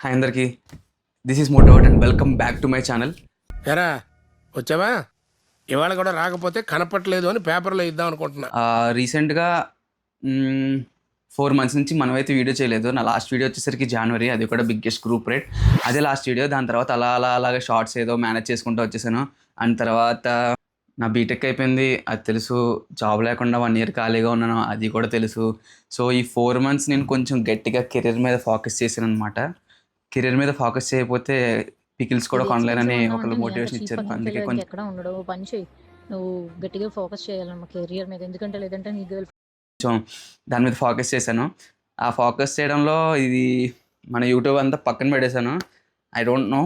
Hi అందరికి, this is మోటోట్ and welcome back to my channel. ఎరా వచ్చావా? ఇవాళ కూడా రాకపోతే కనపట్లేదు అని పేపర్లో ఇద్దాం అనుకుంటున్నా. రీసెంట్గా 4 months నుంచి మనమైతే వీడియో చేయలేదు. నా లాస్ట్ వీడియో వచ్చేసరికి జనవరి, అది కూడా బిగ్గెస్ట్ గ్రూప్ రేట్, అదే లాస్ట్ వీడియో. దాని తర్వాత అలాగే షార్ట్స్ ఏదో మేనేజ్ చేసుకుంటూ వచ్చేసాను. అండ్ తర్వాత నా బీటెక్ అయిపోయింది, అది తెలుసు. జాబ్ లేకుండా 1 year ఖాళీగా ఉన్నాను, అది కూడా తెలుసు. సో ఈ 4 months నేను కొంచెం గట్టిగా కెరీర్ మీద ఫోకస్ చేశాను అనమాట. కెరీర్ మీద ఫోకస్ చేయకపోతే పికిల్స్ కూడా కొనలేనని ఒకళ్ళు మోటివేషన్ ఇచ్చారు. అందుకే కొంచెం ఎక్కడ ఉండడు పని చేయి, నువ్వు గట్టిగా ఫోకస్ చేయాలన్నమా కెరియర్ మీద. ఎందుకంటే లేదంటే నీకు దాని మీద ఫోకస్ చేశాను. ఆ ఫోకస్ చేయడంలో ఇది మన యూట్యూబ్ అంతా పక్కన పెట్టేశాను. ఐ డోంట్ నో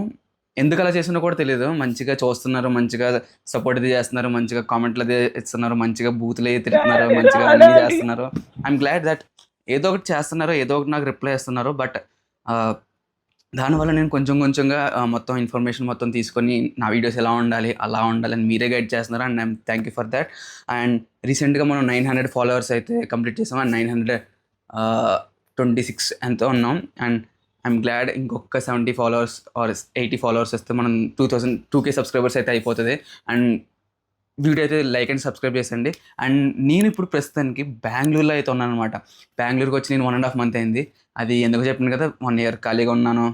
ఎందుకు అలా చేసినా కూడా తెలియదు. మంచిగా చూస్తున్నారు, మంచిగా సపోర్ట్ ఇది చేస్తున్నారు, మంచిగా కామెంట్లు అది ఇస్తున్నారు, మంచిగా బూతులు అయితే తిరుగుతున్నారు, మంచిగా అన్నీ చేస్తున్నారు. ఐఎమ్ గ్లాడ్ దట్ ఏదో ఒకటి చేస్తున్నారు, ఏదో ఒకటి నాకు రిప్లై ఇస్తున్నారు. బట్ దానివల్ల నేను కొంచెంగా మొత్తం ఇన్ఫర్మేషన్ మొత్తం తీసుకొని నా వీడియోస్ ఎలా ఉండాలి, అలా ఉండాలి అని మీరే గైడ్ చేస్తున్నారు. And I'm thank you for that. And రీసెంట్గా మనం 900 followers అయితే కంప్లీట్ చేసాం. అండ్ 926 ఎంతో ఉన్నాం. అండ్ ఐఎమ్ గ్లాడ్ ఇంకొక 70 followers ఆర్ 80 followers వస్తే మనం 2K subscribers అయితే అయిపోతుంది. అండ్ వీడియో అయితే లైక్ అండ్ సబ్స్క్రైబ్ చేసండి. అండ్ నేను ఇప్పుడు ప్రస్తుతానికి బెంగళూరులో అయితే ఉన్నాను అనమాట. బెంగళూరుకి వచ్చి నేను 1.5 month అయింది. అది ఎందుకు చెప్పాను కదా, 1 year ఖాళీగా ఉన్నాను.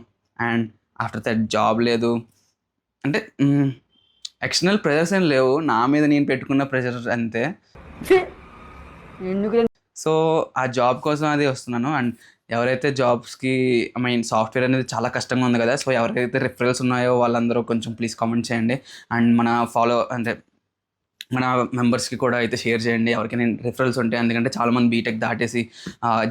అండ్ ఆఫ్టర్ దట్ జాబ్ లేదు. అంటే ఎక్స్టర్నల్ ప్రెజర్స్ ఏం లేవు, నా మీద నేను పెట్టుకున్న ప్రెజర్ అంతే. సో ఆ జాబ్ కోసం అది వస్తున్నాను. అండ్ ఎవరైతే జాబ్స్కి సాఫ్ట్వేర్ అనేది చాలా కష్టంగా ఉంది కదా, సో ఎవరికైతే రిఫరల్స్ ఉన్నాయో వాళ్ళందరూ కొంచెం ప్లీజ్ కామెంట్ చేయండి. అండ్ మన మెంబర్స్కి కూడా అయితే షేర్ చేయండి ఎవరికైనా రిఫరల్స్ ఉంటాయి. ఎందుకంటే చాలామంది బీటెక్ దాటేసి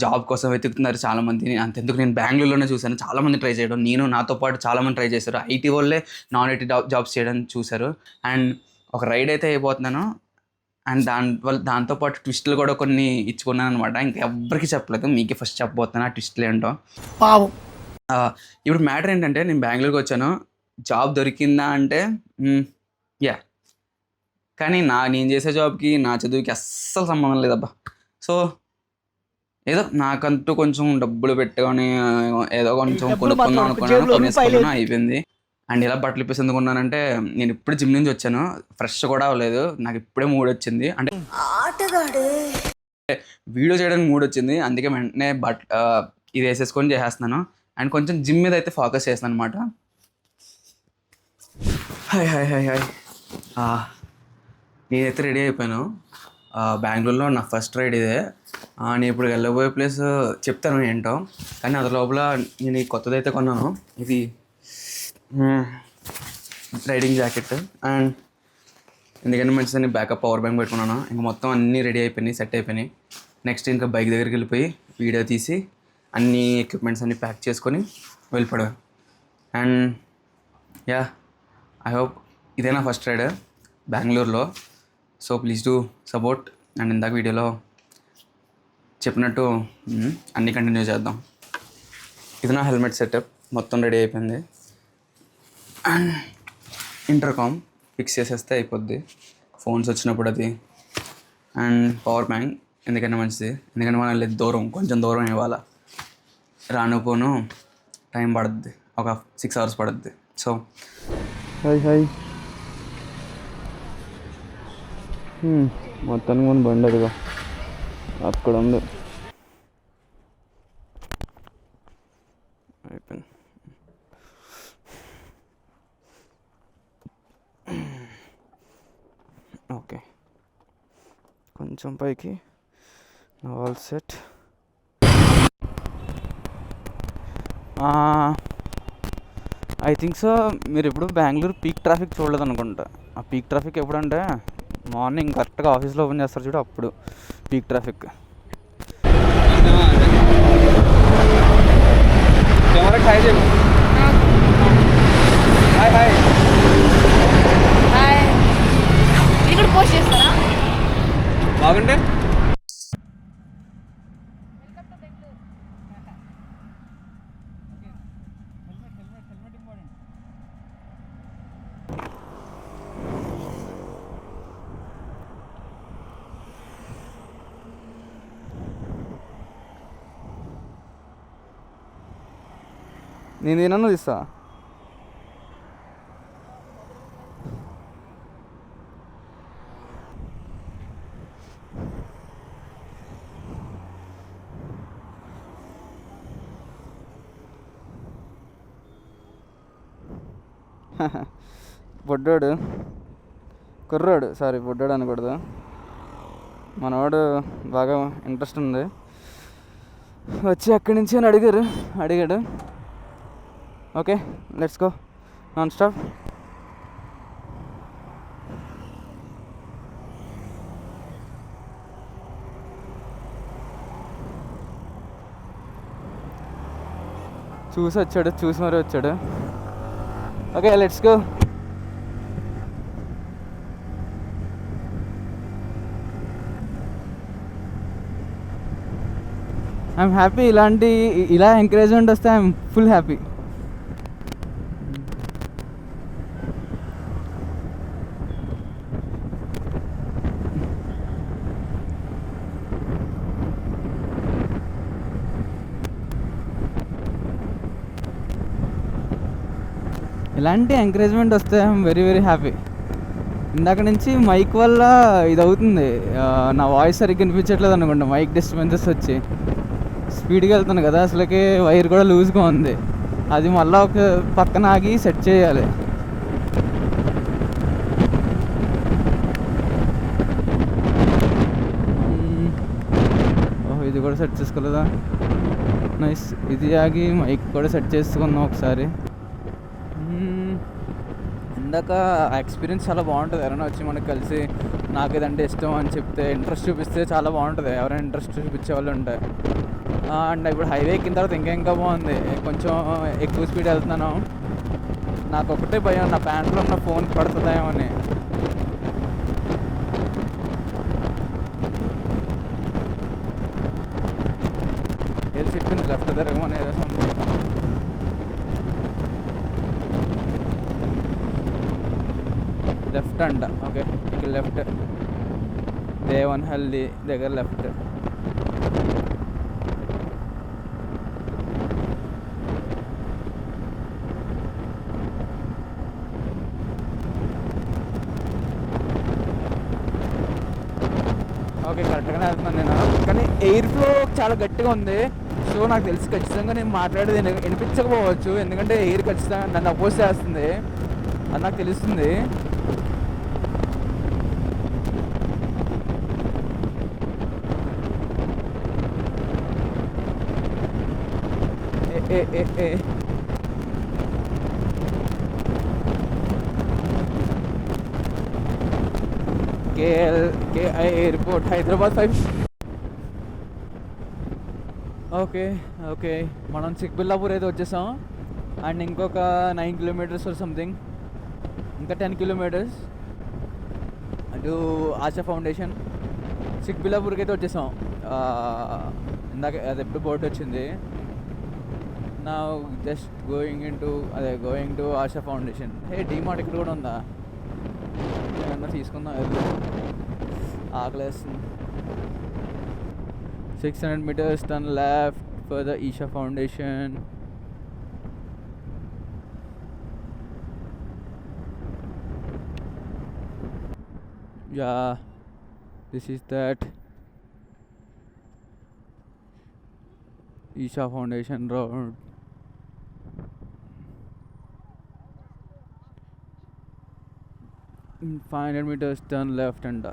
జాబ్ కోసం వెతుకుతున్నారు చాలామంది. అంతెందుకు నేను బెంగళూరులోనే చూశాను చాలామంది ట్రై చేయడం. నాతో పాటు చాలామంది ట్రై చేశారు. ఐటీ వాళ్ళే నాన్ ఐటీ జాబ్స్ చేయడం చూశారు. అండ్ ఒక రైడ్ అయితే అయిపోతున్నాను. అండ్ దాంతోపాటు ట్విస్టులు కూడా కొన్ని ఇచ్చుకున్నాను అనమాట. ఇంకా ఎవరికి చెప్పలేదు, మీకే ఫస్ట్ చెప్పబోతున్నాను ఆ ట్విస్టులు ఏంటో. ఇప్పుడు మ్యాటర్ ఏంటంటే, నేను బెంగళూరుకి వచ్చాను. జాబ్ దొరికిందా అంటే యా, కానీ నేను చేసే జాబ్కి నా చదువుకి అస్సలు సంబంధం లేదబ్బా. సో ఏదో నాకంటూ కొంచెం డబ్బులు పెట్టుకొని ఏదో కొంచెం కొనుక్కుందాం అనుకున్నాను, అయిపోయింది. అండ్ ఇలా బట్టలు ఇప్పేసి ఎందుకున్నానంటే, నేను ఇప్పుడు జిమ్ నుంచి వచ్చాను, ఫ్రెష్ కూడా అవ్వలేదు, నాకు ఇప్పుడే మూడ్ వచ్చింది. అంటే వీడియో చేయడానికి మూడ్ వచ్చింది, అందుకే వెంటనే ఇది వేసేసుకొని చేసేస్తున్నాను. అండ్ కొంచెం జిమ్ మీద అయితే ఫోకస్ చేస్తాను అనమాట. హాయ్ హాయ్ హాయ్ హాయ్ నేనైతే రెడీ అయిపోయాను. బెంగళూరులో నా ఫస్ట్ రైడ్ ఇదే. నేను ఇప్పుడు వెళ్ళబోయే ప్లేస్ చెప్తాను ఏంటో, కానీ అది లోపల నేను ఈ కొత్తదైతే కొన్నాను. ఇది రైడింగ్ జాకెట్. అండ్ ఎందుకంటే మంచిదని బ్యాకప్ పవర్ బ్యాంక్ పెట్టుకున్నాను. ఇంకా మొత్తం అన్నీ రెడీ అయిపోయినాయి, సెట్ అయిపోయినాయి. నెక్స్ట్ ఇంకా బైక్ దగ్గరికి వెళ్ళిపోయి వీడియో తీసి అన్ని ఎక్విప్మెంట్స్ అన్నీ ప్యాక్ చేసుకొని వెళ్ళిపోయాను. అండ్ యా, ఐ హోప్ ఇదే నా ఫస్ట్ రైడ్ బెంగళూరులో. So please do support. And ఇందాక వీడియోలో చెప్పినట్టు అన్నీ కంటిన్యూ చేద్దాం. ఇది నా హెల్మెట్ సెటప్ మొత్తం రెడీ అయిపోయింది. అండ్ ఇంటర్కామ్ ఫిక్స్ చేసేస్తే అయిపోద్ది, ఫోన్స్ వచ్చినప్పుడు అది. అండ్ పవర్ బ్యాంక్ ఎందుకంటే మంచిది, ఎందుకంటే మనం వెళ్ళేది దూరం, కొంచెం దూరం ఇవ్వాలి. రానుపోను టైం పడుద్ది, ఒక 6 hours పడుద్ది. సో హాయ్ హాయ్ మొత్తానికి మన బండి అదిగా అక్కడ ఉంది. అయిపోయింది. ఓకే, కొంచెం పైకి all set. I think so మీరు ఎప్పుడు బెంగళూరు పీక్ ట్రాఫిక్ చూడలేదు అనుకుంటా. ఆ పీక్ ట్రాఫిక్ ఎప్పుడంటే మార్నింగ్ కరెక్ట్గా ఆఫీస్లో ఓపెన్ చేస్తారు చూడు, అప్పుడు పీక్ ట్రాఫిక్. బాగుంటే నేను తినను తీస్తా. బొడ్డోడు కుర్రోడు, సారీ బొడ్డోడు అనకూడదు, మనవాడు బాగా ఇంట్రెస్ట్ ఉంది. వచ్చి అక్కడి నుంచి అని అడిగాడు. Okay let's go non stop. చూసి మరి వచ్చాడు. Okay let's go. I'm happy. ఇలా ఎంకరేజ్మెంట్ వస్తే ఐఎమ్ ఫుల్ హ్యాపీ. ఇలాంటి ఎంకరేజ్మెంట్ వస్తే ఐఎమ్ వెరీ వెరీ హ్యాపీ. ఇందాక నుంచి మైక్ వల్ల ఇది అవుతుంది, నా వాయిస్ సరిగ్గా వినిపించట్లేదు అనుకుంటా. మైక్ డిస్టర్బెన్సెస్ వచ్చి స్పీడ్గా వెళ్తాను కదా, అసలుకి వైర్ కూడా లూజ్గా ఉంది. అది మళ్ళీ ఒక పక్కన ఆగి సెట్ చేయాలి. ఓహో ఇది కూడా సెట్ చేసుకోలేదా, నైస్. ఇది ఆగి మైక్ కూడా సెట్ చేసుకున్నాం ఒకసారి. ఇందాక ఎక్స్పీరియన్స్ చాలా బాగుంటుంది. ఎవరైనా వచ్చి మనకు కలిసి నాకు ఇదంటే ఇష్టం అని చెప్తే, ఇంట్రెస్ట్ చూపిస్తే చాలా బాగుంటుంది. ఎవరైనా ఇంట్రెస్ట్ చూపించే వాళ్ళు ఉంటాయి. అండ్ ఇప్పుడు హైవే ఎక్కిన తర్వాత ఇంకా బాగుంది. కొంచెం ఎక్కువ స్పీడ్ వెళ్తున్నాను. నాకు ఒకటే భయం, నా ప్యాంట్లో ఉన్న ఫోన్ పడుతుందేమో అని. ఏది చెప్పింది లెఫ్ట్ తిరగమని ఏదో సంథింగ్. లెఫ్ట్ అంట. ఓకే ఇక్కడ లెఫ్ట్, దేవన్హల్లి దగ్గర లెఫ్ట్. ఓకే కరెక్ట్గానే వెళ్తున్నాను నేను, కానీ ఎయిర్ ఫ్లో చాలా గట్టిగా ఉంది. సో నాకు తెలిసి ఖచ్చితంగా నేను మాట్లాడేది వినిపించకపోవచ్చు, ఎందుకంటే ఎయిర్ ఖచ్చితంగా నన్ను అపోజ్ చేస్తుంది, అది నాకు తెలుస్తుంది. KI airport Hyderabad 5. ఓకే మనం చిక్బిల్లాపూర్ అయితే వచ్చేసాం. అండ్ ఇంకొక 9 కిలోమీటర్స్ ఆర్ సంథింగ్, ఇంకా 10 కిలోమీటర్స్ అటు ఆశా ఫౌండేషన్. చిక్బిల్లాపూర్కి అయితే వచ్చేసాం. ఇందాక అది ఎప్పుడు బోర్డు వచ్చింది. నా just going to ASHA foundation. DMart ఇక్కడ కూడా ఉందా, ఏమన్నా తీసుకుందాం. ఆకలేస్తుంది. 600 meters turn left for the Isha Foundation. Yeah, this is that Isha Foundation road. 500 meters turn left and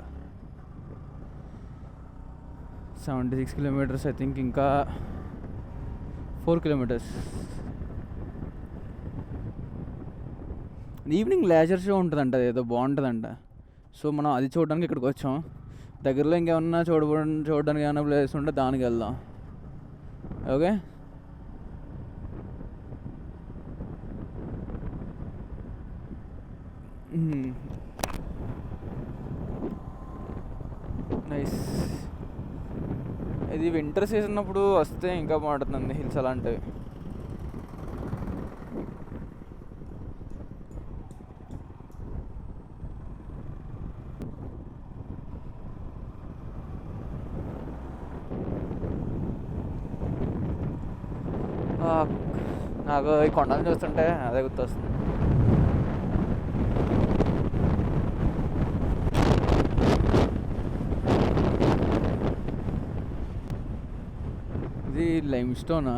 76 kilometers I think, ఇంకా 4 kilometers. ఈవినింగ్ లేజర్ షో ఉంటుందంట, ఏదో బాగుంటుందంట. సో మనం అది చూడడానికి ఇక్కడికి వచ్చాం. దగ్గరలో ఇంకేమన్నా చూడడానికి ఏమైనా ప్లేస్ ఉంటే దానికి వెళ్దాం. Okay nice. ఇది వింటర్ సీజన్ అప్పుడు వస్తే ఇంకా బాగుంటుంది హిల్స్ అలాంటివి. నాకు ఈ కొండలు చూస్తుంటే అదే గుర్తొస్తుంది. ఇది లైమ్ స్టోనా?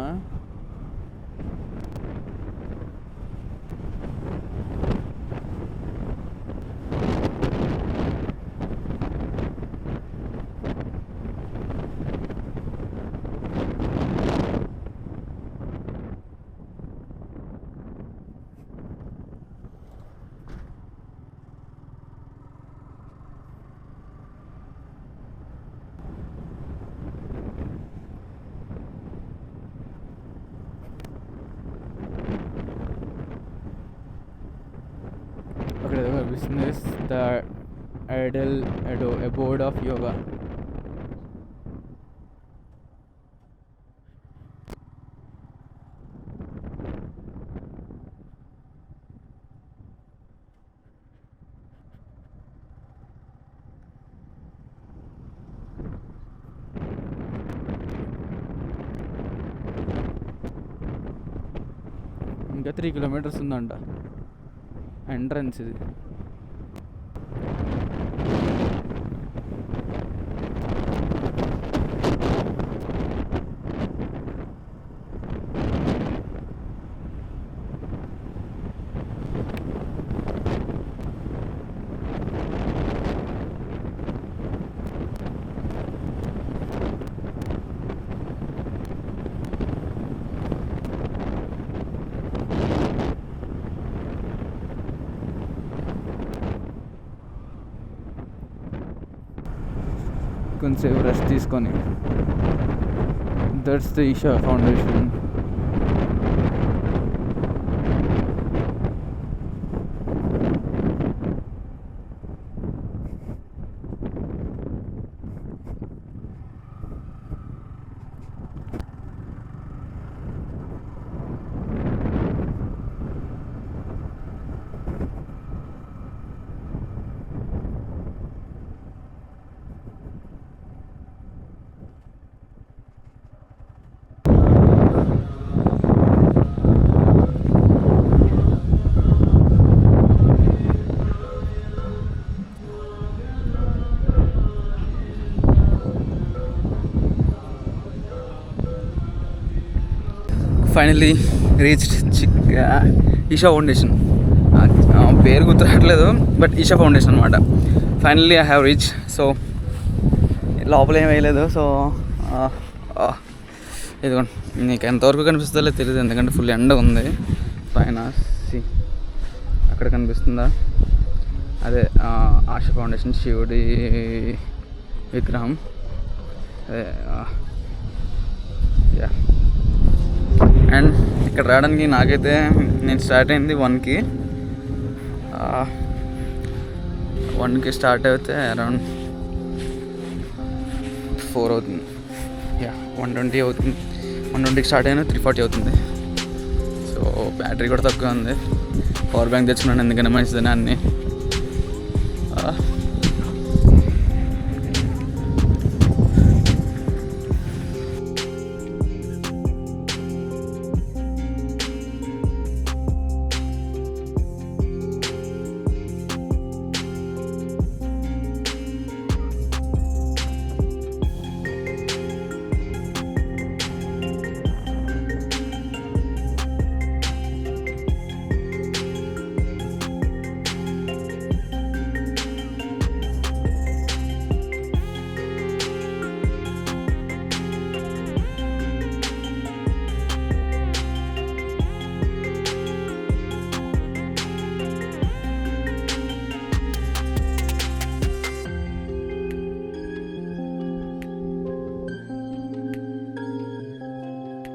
అక్కడ ఏదో కనిపిస్తుంది, the idol abode of yoga. ఇంకా 3 కిలోమీటర్స్ ఉందంట ఎంట్రన్స్ ఇది. కొంచెంసేపు రెస్ట్ తీసుకొని, that's the Isha foundation. Finally reached Isha foundation. పేరు గుర్తు రావట్లేదు, బట్ ఈషా ఫౌండేషన్ అనమాట. Finally I have reach. So లోపల ఏం వేయలేదు. సో ఇదిగోండి, నీకు ఎంతవరకు కనిపిస్తుందో తెలియదు, ఎందుకంటే ఫుల్ ఎండ ఉంది పైన. అక్కడ కనిపిస్తుందా? అదే ఆశా ఫౌండేషన్ శివుడి విగ్రహం. అదే యా. అండ్ ఇక్కడ రావడానికి నాకైతే, నేను స్టార్ట్ అయింది 1కి. 1కి స్టార్ట్ అయితే అరౌండ్ 4 అవుతుంది. యా, 120 అవుతుంది. 120కి స్టార్ట్ అయినా 340 అవుతుంది. సో బ్యాటరీ కూడా తక్కువ ఉంది. పవర్ బ్యాంక్ తెచ్చుకున్నాను, ఎందుకని మంచిదని అన్నీ.